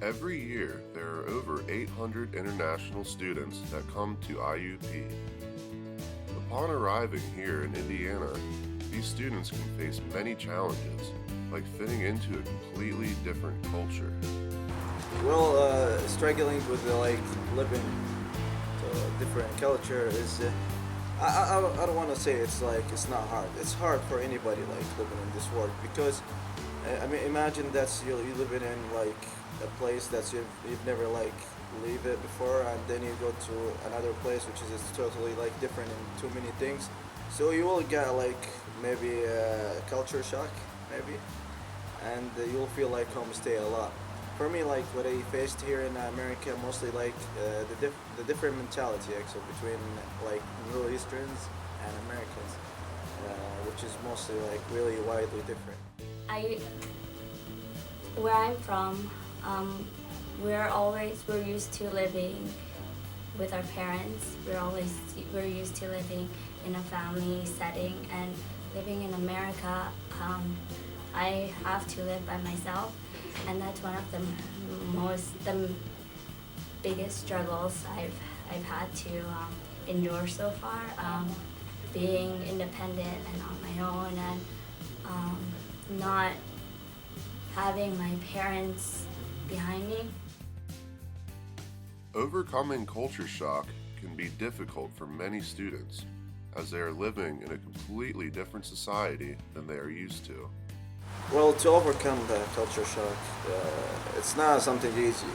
Every year, there are over 800 international students that come to IUP. Upon arriving here in Indiana, these students can face many challenges, like fitting into a completely different culture. Well, struggling with living to a different culture is. I don't want to say it's not hard. It's hard for anybody living in this world because I mean imagine that's you living in a place that you've never leave it before, and then you go to another place which is totally different in too many things. So you will get maybe a culture shock maybe, and you'll feel homestay a lot. For me, what I faced here in America, mostly the different mentality actually between Middle Easterns and Americans, which is mostly really widely different. I, where I'm from, we're used to living with our parents. We're used to living in a family setting, and living in America, I have to live by myself, and that's one of the biggest struggles I've had to endure so far. Being independent and on my own, and not having my parents behind me. Overcoming culture shock can be difficult for many students, as they are living in a completely different society than they are used to. Well, to overcome the culture shock, it's not something easy.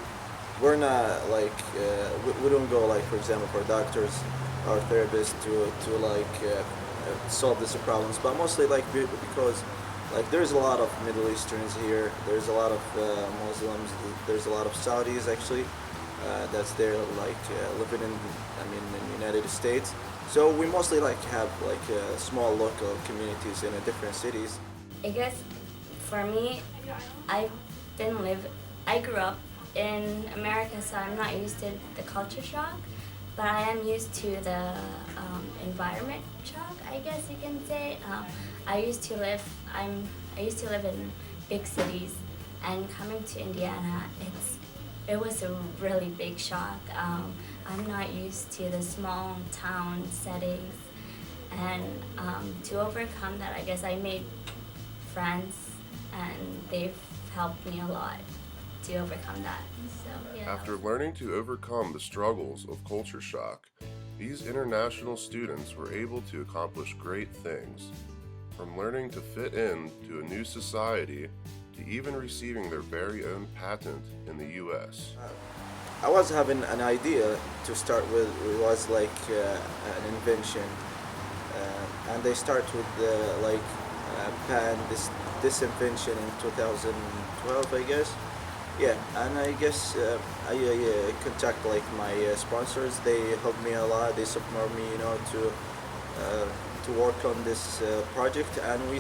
We're not we don't go for example, for doctors or therapists to solve these problems, but mostly because there's a lot of Middle Easterns here. There's a lot of Muslims. There's a lot of Saudis actually that's there living in the United States. So we mostly have small local communities in different cities. I guess for me, I grew up in America, so I'm not used to the culture shock, but I am used to the environment shock, I guess you can say. I used to live in big cities, and coming to Indiana, it was a really big shock. I'm not used to the small town settings, and to overcome that, I guess I made friends, and they've helped me a lot to overcome that. So yeah. After learning to overcome the struggles of culture shock, these international students were able to accomplish great things, from learning to fit in to a new society to even receiving their very own patent in the US. I was having an idea to start with. It was an invention, and they start with patent this invention in 2012, I guess. Yeah, and I guess I contact my sponsors. They help me a lot. They support me, to work on this project, and we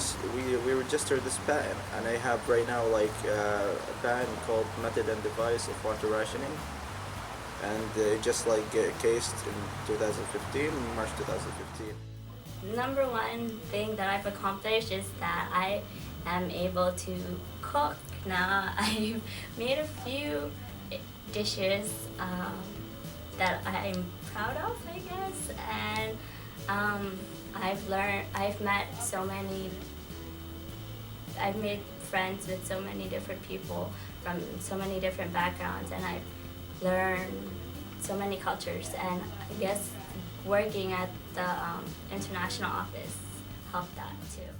registered this patent. And I have right now a patent called Method and Device of Water Rationing, and it just cased in 2015, March 2015. Number one thing that I've accomplished is that I am able to cook now. I've made a few dishes that I'm proud of, I guess, and I've made friends with so many different people from so many different backgrounds, and I've learned so many cultures, and I guess working at the international office helped that too.